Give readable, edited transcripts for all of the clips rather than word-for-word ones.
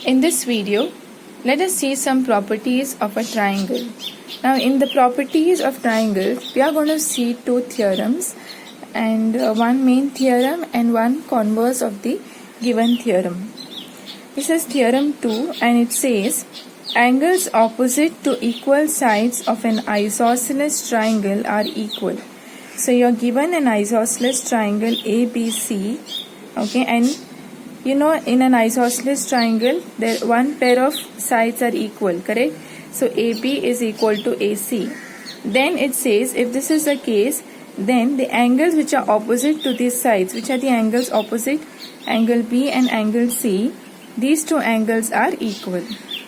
In this video, let us see some properties of a triangle. Now, in the properties of triangles, we are going to see two theorems and one main theorem and one converse of the given theorem. This is theorem 2 and it says angles opposite to equal sides of an isosceles triangle are equal. So, you are given an isosceles triangle ABC, okay, and you know, in an isosceles triangle, there one pair of sides are equal, correct? So AB is equal to AC. Then it says, if this is the case, then the angles which are opposite to these sides, which are the angles opposite angle B and angle C, these two angles are equal.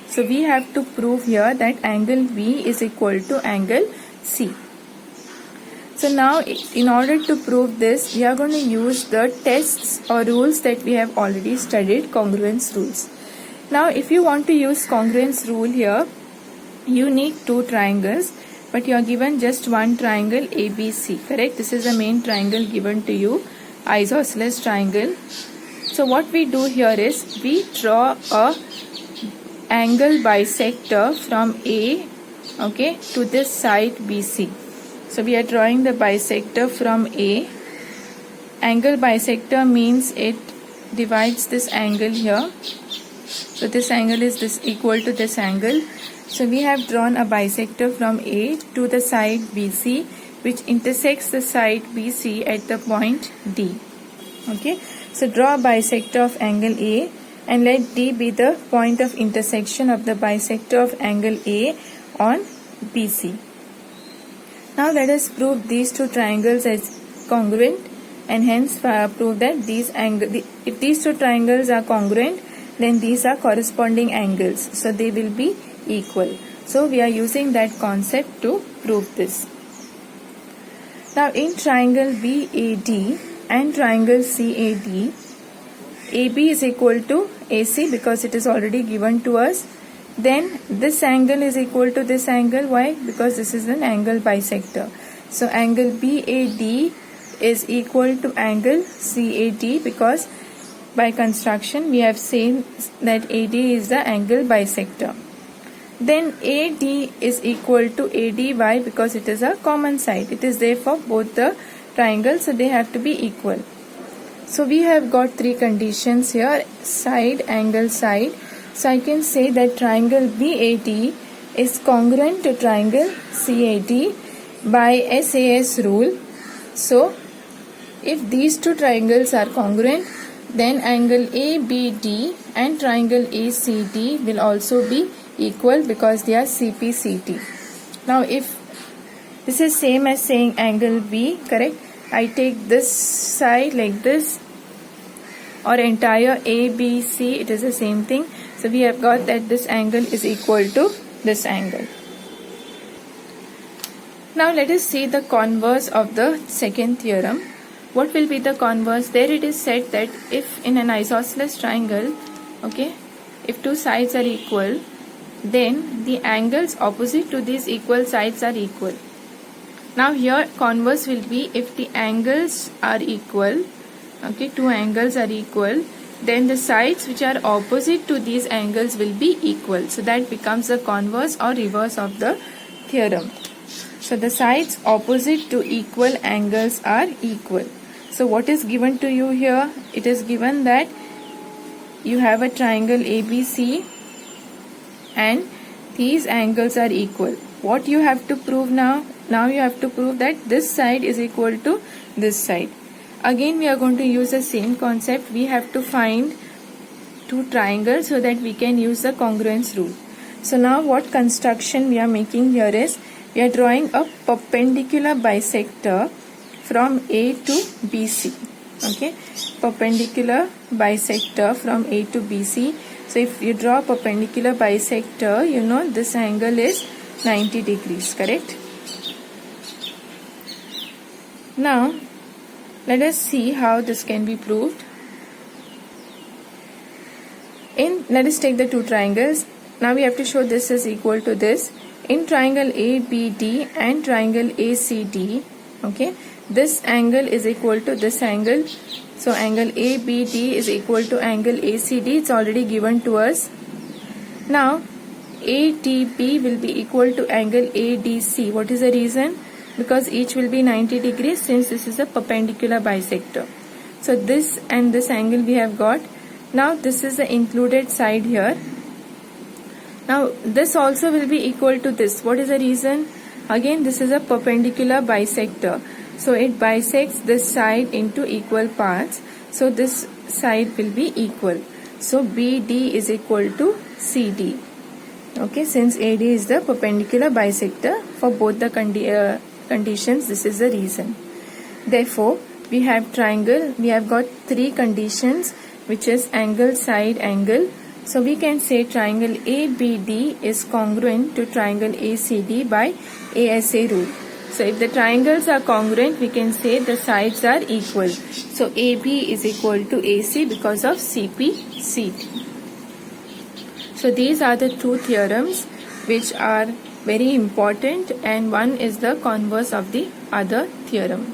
So we have to prove here that angle B is equal to angle C. So now, in order to prove this, we are going to use the tests or rules that we have already studied, congruence rules. Now, if you want to use congruence rule here, you need two triangles, but you are given just one triangle ABC, correct? This is the main triangle given to you, isosceles triangle. So what we do here is, we draw a angle bisector from A, okay, to this side BC. So we are drawing the bisector from A. Angle bisector means it divides this angle here. So this angle is this equal to this angle. So we have drawn a bisector from A to the side BC, which intersects the side BC at the point D. Okay. So draw a bisector of angle A and let D be the point of intersection of the bisector of angle A on BC. Now let us prove these two triangles as congruent and hence prove that if these two triangles are congruent, then these are corresponding angles. So they will be equal. So we are using that concept to prove this. Now in triangle BAD and triangle CAD, AB is equal to AC because it is already given to us. Then this angle is equal to this angle. Why? Because this is an angle bisector. So angle BAD is equal to angle CAD because by construction we have seen that AD is the angle bisector. Then AD is equal to AD. Why? Because it is a common side. It is there for both the triangles, so they have to be equal. So we have got three conditions here: side, angle, side. So I can say that triangle BAD is congruent to triangle CAD by SAS rule. So if these two triangles are congruent, then angle ABD and triangle ACD will also be equal because they are CPCT. Now if this is same as saying angle B, correct? I take this side like this, or entire ABC, it is the same thing. So we have got that this angle is equal to this angle. Now let us see the converse of the second theorem. What will be the converse? There it is said that if in an isosceles triangle, okay, if two sides are equal, then the angles opposite to these equal sides are equal. Now here converse will be if the angles are equal, okay, two angles are equal, then the sides which are opposite to these angles will be equal. So that becomes the converse or reverse of the theorem. So the sides opposite to equal angles are equal. So what is given to you here? It is given that you have a triangle ABC and these angles are equal. What you have to prove now? Now you have to prove that this side is equal to this side. Again we are going to use the same concept. We have to find two triangles so that we can use the congruence rule. So now what construction we are making here is, we are drawing a perpendicular bisector from A to BC. Okay, perpendicular bisector from A to BC. So if you draw perpendicular bisector, you know this angle is 90 degrees, correct? Now let us see how this can be proved. Let us take the two triangles. Now we have to show this is equal to this. In triangle ABD and triangle ACD, okay, this angle is equal to this angle. So angle ABD is equal to angle ACD. It's already given to us. Now ADB will be equal to angle ADC. What is the reason? Because each will be 90 degrees since this is a perpendicular bisector. So this and this angle we have got. Now this is the included side here. Now this also will be equal to this. What is the reason? Again, this is a perpendicular bisector. So it bisects this side into equal parts. So this side will be equal. So BD is equal to CD. Okay, since AD is the perpendicular bisector for both the conditions, this is the reason. Therefore, we have triangle. We have got three conditions, which is angle, side, angle. So we can say triangle ABD is congruent to triangle ACD by ASA rule. So if the triangles are congruent, we can say the sides are equal. So AB is equal to AC because of CP/CD. So these are the two theorems which are very important, and one is the converse of the other theorem.